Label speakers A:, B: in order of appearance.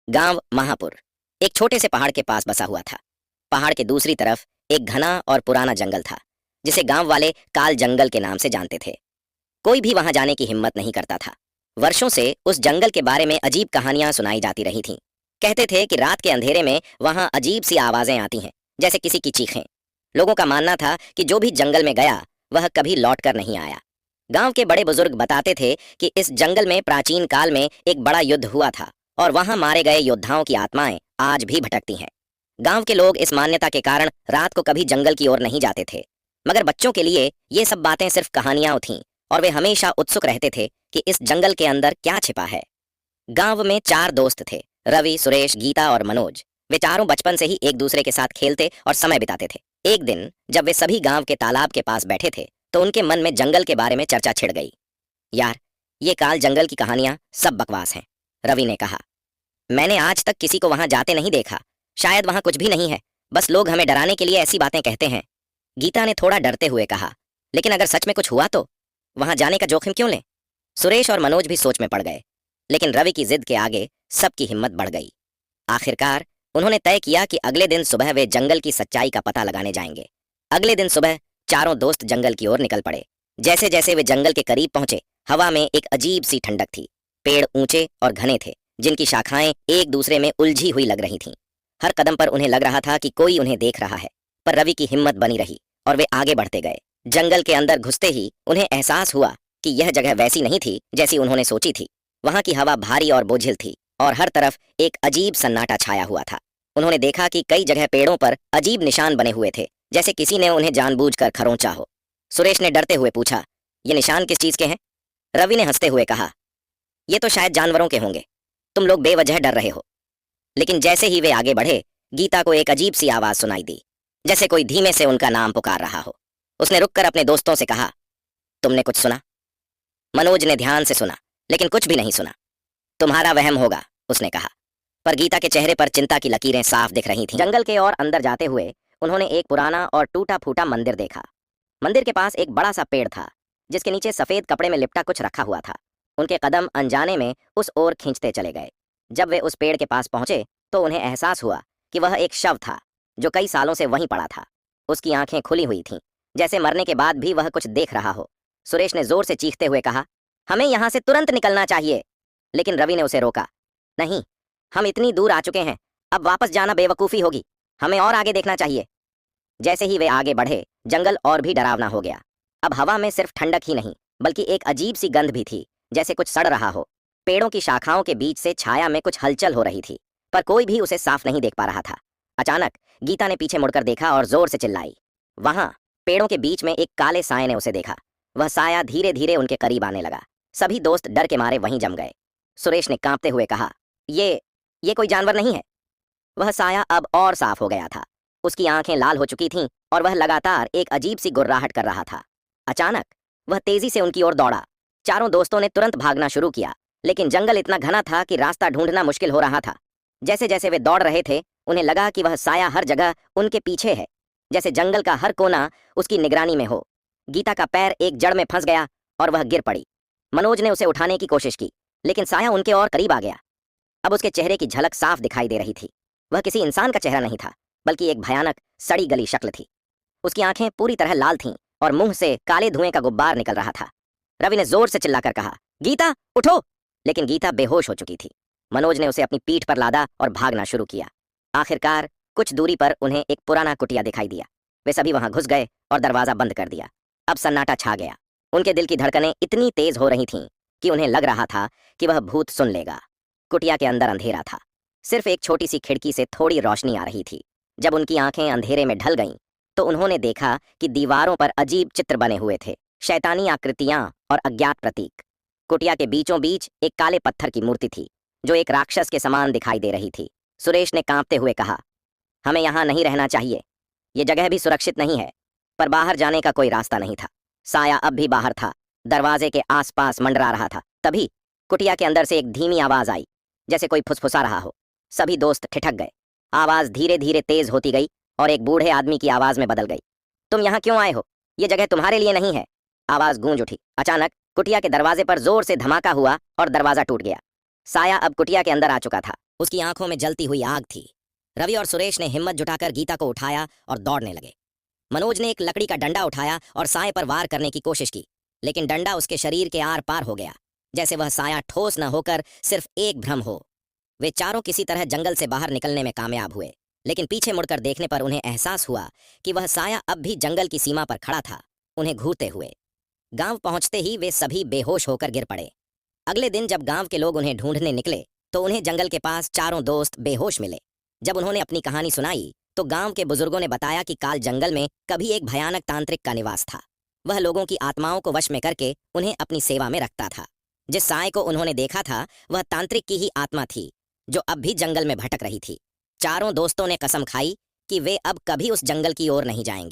A: गांव महापुर एक छोटे से पहाड़ के पास बसा हुआ था। पहाड़ के दूसरी तरफ एक घना और पुराना जंगल था, जिसे गांव वाले काल जंगल के नाम से जानते थे। कोई भी वहां जाने की हिम्मत नहीं करता था। वर्षों से उस जंगल के बारे में अजीब कहानियां सुनाई जाती रही थीं। कहते थे कि रात के अंधेरे में वहां अजीब सी आवाजें आती हैं, जैसे किसी की चीखें। लोगों का मानना था कि जो भी जंगल में गया वह कभी लौट कर नहीं आया। गांव के बड़े बुजुर्ग बताते थे कि इस जंगल में प्राचीन काल में एक बड़ा युद्ध हुआ था और वहां मारे गए योद्धाओं की आत्माएं आज भी भटकती हैं। गांव के लोग इस मान्यता के कारण रात को कभी जंगल की ओर नहीं जाते थे, मगर बच्चों के लिए ये सब बातें सिर्फ कहानियां थीं और वे हमेशा उत्सुक रहते थे कि इस जंगल के अंदर क्या छिपा है। गांव में 4 दोस्त थे, रवि, सुरेश, गीता और मनोज। वे चारों बचपन से ही एक दूसरे के साथ खेलते और समय बिताते थे। एक दिन जब वे सभी गांव के तालाब के पास बैठे थे तो उनके मन में जंगल के बारे में चर्चा छिड़ गई। यार, ये काल जंगल की कहानियां सब बकवास हैं, रवि ने कहा। मैंने आज तक किसी को वहां जाते नहीं देखा। शायद वहां कुछ भी नहीं है, बस लोग हमें डराने के लिए ऐसी बातें कहते हैं। गीता ने थोड़ा डरते हुए कहा, लेकिन अगर सच में कुछ हुआ तो वहां जाने का जोखिम क्यों लें? सुरेश और मनोज भी सोच में पड़ गए, लेकिन रवि की जिद के आगे सबकी हिम्मत बढ़ गई। आखिरकार उन्होंने तय किया कि अगले दिन सुबह वे जंगल की सच्चाई का पता लगाने जाएंगे। अगले दिन सुबह चारों दोस्त जंगल की ओर निकल पड़े। जैसे जैसे वे जंगल के करीब पहुंचे, हवा में एक अजीब सी ठंडक थी। पेड़ ऊंचे और घने थे, जिनकी शाखाएं एक दूसरे में उलझी हुई लग रही थीं। हर कदम पर उन्हें लग रहा था कि कोई उन्हें देख रहा है, पर रवि की हिम्मत बनी रही और वे आगे बढ़ते गए। जंगल के अंदर घुसते ही उन्हें एहसास हुआ कि यह जगह वैसी नहीं थी जैसी उन्होंने सोची थी। वहां की हवा भारी और बोझिल थी और हर तरफ एक अजीब सन्नाटा छाया हुआ था। उन्होंने देखा कि कई जगह पेड़ों पर अजीब निशान बने हुए थे, जैसे किसी ने उन्हें जानबूझकर खरोंचा हो। सुरेश ने डरते हुए पूछा, ये निशान किस चीज के हैं? रवि ने हंसते हुए कहा, ये तो शायद जानवरों के होंगे। तुम लोग बेवजह डर रहे हो। लेकिन जैसे ही वे आगे बढ़े, गीता को एक अजीब सी आवाज सुनाई दी, जैसे कोई धीमे से उनका नाम पुकार रहा हो। उसने रुककर अपने दोस्तों से कहा, तुमने कुछ सुना? मनोज ने ध्यान से सुना, लेकिन कुछ भी नहीं सुना। तुम्हारा वहम होगा, उसने कहा, पर गीता के चेहरे पर चिंता की लकीरें साफ दिख रही थीं। जंगल के और अंदर जाते हुए उन्होंने एक पुराना और टूटा फूटा मंदिर देखा। मंदिर के पास एक बड़ा सा पेड़ था, जिसके नीचे सफेद कपड़े में लिपटा कुछ रखा हुआ था। उनके कदम अनजाने में उस ओर खींचते चले गए। जब वे उस पेड़ के पास पहुंचे तो उन्हें एहसास हुआ कि वह एक शव था, जो कई सालों से वहीं पड़ा था। उसकी आंखें खुली हुई थीं, जैसे मरने के बाद भी वह कुछ देख रहा हो। सुरेश ने जोर से चीखते हुए कहा, हमें यहां से तुरंत निकलना चाहिए। लेकिन रवि ने उसे रोका, नहीं, हम इतनी दूर आ चुके हैं, अब वापस जाना बेवकूफ़ी होगी। हमें और आगे देखना चाहिए। जैसे ही वे आगे बढ़े, जंगल और भी डरावना हो गया। अब हवा में सिर्फ ठंडक ही नहीं, बल्कि एक अजीब सी गंध भी थी, जैसे कुछ सड़ रहा हो। पेड़ों की शाखाओं के बीच से छाया में कुछ हलचल हो रही थी, पर कोई भी उसे साफ नहीं देख पा रहा था। अचानक गीता ने पीछे मुड़कर देखा और जोर से चिल्लाई। वहां पेड़ों के बीच में एक काले साये ने उसे देखा। वह साया धीरे धीरे उनके करीब आने लगा। सभी दोस्त डर के मारे वहीं जम गए। सुरेश ने कांपते हुए कहा, ये कोई जानवर नहीं है। वह साया अब और साफ हो गया था। उसकी आंखें लाल हो चुकी थीं और वह लगातार एक अजीब सी गुर्राहट कर रहा था। अचानक वह तेजी से उनकी ओर दौड़ा। चारों दोस्तों ने तुरंत भागना शुरू किया, लेकिन जंगल इतना घना था कि रास्ता ढूंढना मुश्किल हो रहा था। जैसे जैसे वे दौड़ रहे थे, उन्हें लगा कि वह साया हर जगह उनके पीछे है, जैसे जंगल का हर कोना उसकी निगरानी में हो। गीता का पैर एक जड़ में फंस गया और वह गिर पड़ी। मनोज ने उसे उठाने की कोशिश की, लेकिन साया उनके और करीब आ गया। अब उसके चेहरे की झलक साफ दिखाई दे रही थी। वह किसी इंसान का चेहरा नहीं था, बल्कि एक भयानक सड़ी गली शक्ल थी। उसकी आंखें पूरी तरह लाल थीं और मुंह से काले धुएं का गुब्बार निकल रहा था। रवि ने जोर से चिल्लाकर कहा, गीता उठो! लेकिन गीता बेहोश हो चुकी थी। मनोज ने उसे अपनी पीठ पर लादा और भागना शुरू किया। आखिरकार कुछ दूरी पर उन्हें एक पुराना कुटिया दिखाई दिया। वे सभी वहां घुस गए और दरवाजा बंद कर दिया। अब सन्नाटा छा गया। उनके दिल की धड़कनें इतनी तेज हो रही थीं कि उन्हें लग रहा था कि वह भूत सुन लेगा। कुटिया के अंदर अंधेरा था। सिर्फ एक छोटी सी खिड़की से थोड़ी रोशनी आ रही थी। जब उनकी आंखें अंधेरे में ढल गईं, तो उन्होंने देखा कि दीवारों पर अजीब चित्र बने हुए थे, शैतानी आकृतियां और अज्ञात प्रतीक। कुटिया के बीचों बीच एक काले पत्थर की मूर्ति थी, जो एक राक्षस के समान दिखाई दे रही थी। सुरेश ने कांपते हुए कहा, हमें यहाँ नहीं रहना चाहिए। ये जगह भी सुरक्षित नहीं है। पर बाहर जाने का कोई रास्ता नहीं था। साया अब भी बाहर था, दरवाजे के आसपास मंडरा रहा था। तभी कुटिया के अंदर से एक धीमी आवाज आई, जैसे कोई फुसफुसा रहा हो। सभी दोस्त ठिठक गए। आवाज धीरे धीरे तेज होती गई और एक बूढ़े आदमी की आवाज में बदल गई। तुम यहाँ क्यों आए हो? ये जगह तुम्हारे लिए नहीं है। आवाज गूंज उठी। अचानक कुटिया के दरवाजे पर जोर से धमाका हुआ और दरवाजा टूट गया। साया अब कुटिया के अंदर आ चुका था। उसकी आंखों में जलती हुई आग थी। रवि और सुरेश ने हिम्मत जुटाकर गीता को उठाया और दौड़ने लगे। मनोज ने एक लकड़ी का डंडा उठाया और साए पर वार करने की कोशिश की, लेकिन डंडा उसके शरीर के आर पार हो गया, जैसे वह साया ठोस न होकर सिर्फ एक भ्रम हो। वे चारों किसी तरह जंगल से बाहर निकलने में कामयाब हुए, लेकिन पीछे मुड़कर देखने पर उन्हें एहसास हुआ कि वह साया अब भी जंगल की सीमा पर खड़ा था, उन्हें घूरते हुए। गांव पहुंचते ही वे सभी बेहोश होकर गिर पड़े। अगले दिन जब गांव के लोग उन्हें ढूंढने निकले तो उन्हें जंगल के पास चारों दोस्त बेहोश मिले। जब उन्होंने अपनी कहानी सुनाई तो गांव के बुजुर्गों ने बताया कि काल जंगल में कभी एक भयानक तांत्रिक का निवास था। वह लोगों की आत्माओं को वश में करके उन्हें अपनी सेवा में रखता था। जिस साय को उन्होंने देखा था वह तांत्रिक की ही आत्मा थी, जो अब भी जंगल में भटक रही थी। चारों दोस्तों ने कसम खाई कि वे अब कभी उस जंगल की ओर नहीं जाएंगे।